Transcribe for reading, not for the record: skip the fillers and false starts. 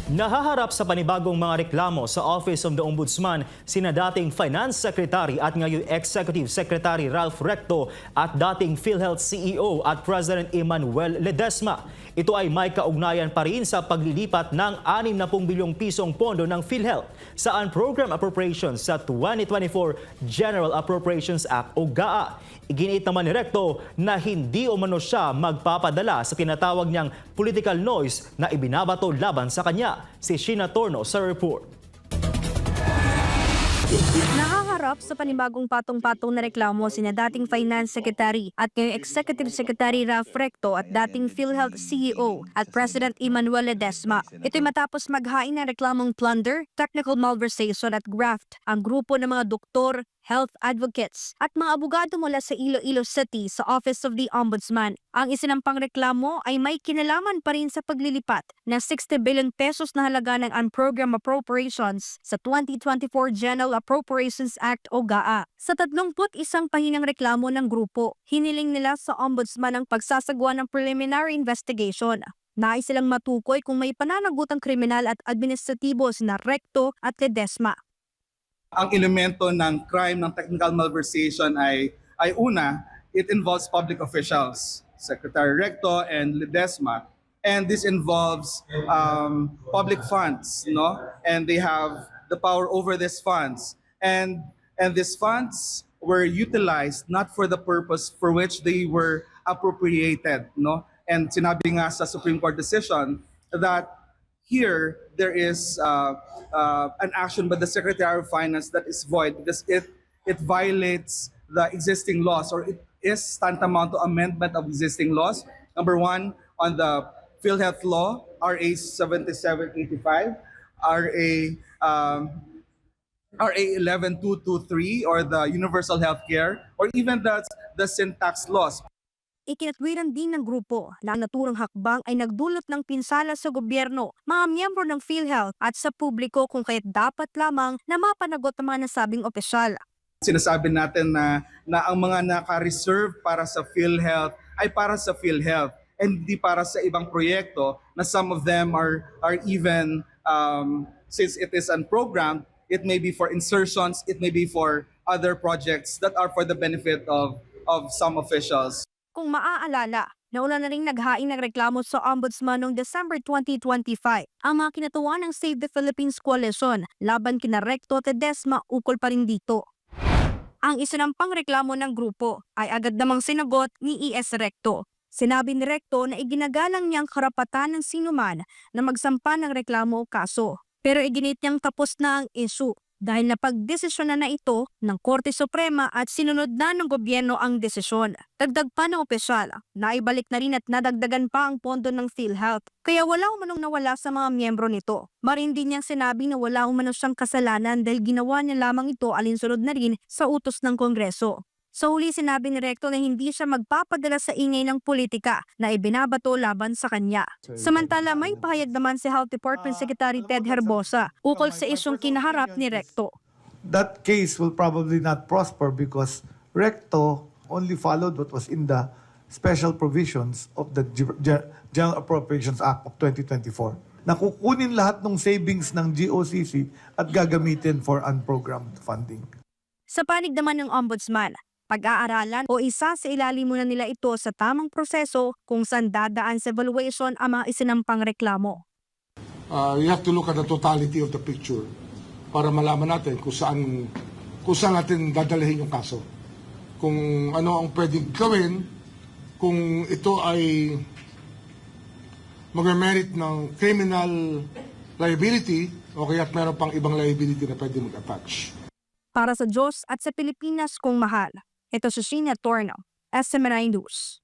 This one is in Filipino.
Nahaharap sa panibagong mga reklamo sa Office of the Ombudsman sina dating Finance Secretary at ngayon Executive Secretary Ralph Recto at dating PhilHealth CEO at President Emmanuel Ledesma. Ito ay may kaugnayan pa rin sa paglilipat ng 60 bilyong pisong pondo ng PhilHealth sa Unprogrammed Appropriations sa 2024 General Appropriations Act o GAA. Iginiit naman ni Recto na hindi umano siya magpapadala sa tinatawag niyang political noise na ibinabato laban sa kanya. Si Sheena Torno sa report. Nakaharap sa panibagong patong-patong na reklamo sina dating Finance Secretary at ngayong Executive Secretary Ralph Recto at dating PhilHealth CEO at President Emmanuel Ledesma. Ito'y matapos maghain ng reklamong plunder, technical malversation at graft ang grupo ng mga doktor, health advocates at mga abogado mula sa Iloilo City sa Office of the Ombudsman. Ang isinampang reklamo ay may kinalaman pa rin sa paglilipat ng 60 billion pesos na halaga ng Unprogrammed Appropriations sa 2024 General Appropriations Act o GAA. Sa 31 pahinang reklamo ng grupo, hiniling nila sa Ombudsman ang pagsasagawa ng preliminary investigation. Nais silang matukoy kung may pananagutang kriminal at administratibo sina Recto at Ledesma. Ang elemento ng crime ng technical malversation ay una, it involves public officials, Secretary Recto and Ledesma, and this involves public funds, no? And they have the power over these funds, and these funds were utilized not for the purpose for which they were appropriated, no? And sinabi nga sa Supreme Court decision that here, there is an action by the Secretary of Finance that is void because it violates the existing laws, or it is tantamount to amendment of existing laws. Number one, on the PhilHealth Law, RA 7785, RA 11223, or the Universal Healthcare, or even the syntax laws. Ikinatwiran din ng grupo na ang naturang hakbang ay nagdulot ng pinsala sa gobyerno, mga miyembro ng PhilHealth at sa publiko kung kaya't dapat lamang na mapanagot ang mga nasabing opisyal. Sinasabi natin na ang mga naka-reserve para sa PhilHealth ay para sa PhilHealth and hindi para sa ibang proyekto na some of them are even, since it is unprogrammed, it may be for insertions, it may be for other projects that are for the benefit of some officials. Kung maaalala, nauna na rin naghain ng reklamo sa Ombudsman noong December 2025 ang mga kinatuwa ng Save the Philippines Coalition laban kina Recto at Ledesma ukol pa rin dito. Ang isinampang reklamo ng grupo ay agad namang sinagot ni ES Recto. Sinabi ni Recto na iginagalang niyang karapatan ng sinuman na magsampa ng reklamo o kaso. Pero iginit niyang tapos na ang issue dahil napagdesisyon na ito ng Korte Suprema at sinunod na ng gobyerno ang desisyon. Dagdag pa ng opisyal, naibalik na rin at nadagdagan pa ang pondo ng PhilHealth. Kaya wala umanong nawala sa mga miyembro nito. Marin din niyang sinabi na wala umano siyang kasalanan dahil ginawa niya lamang ito alinsunod na rin sa utos ng Kongreso. Sa huli sinabi ni Recto na hindi siya magpapadala sa ingay ng politika na ibinabato laban sa kanya. Samantala may pahayag naman si Health Department Secretary Ted Herbosa ukol sa isyong kinaharap ni Recto. That case will probably not prosper because Recto only followed what was in the special provisions of the General Appropriations Act of 2024. Nakukunin lahat ng savings ng GOCC at gagamitin for unprogrammed funding. Sa panig naman ng Ombudsman, pag-aaralan o isa sa ilalim muna nila ito sa tamang proseso kung saan dadaan sa evaluation ang mga isinampang reklamo. You have to look at the totality of the picture para malaman natin kung saan natin dadalhin yung kaso. Kung ano ang pwedeng gawin, kung ito ay mag-merit ng criminal liability o kaya meron pang ibang liability na pwede mag-attach. Para sa Diyos at sa Pilipinas kong mahal, ito si Sheena Torno, SMNI News.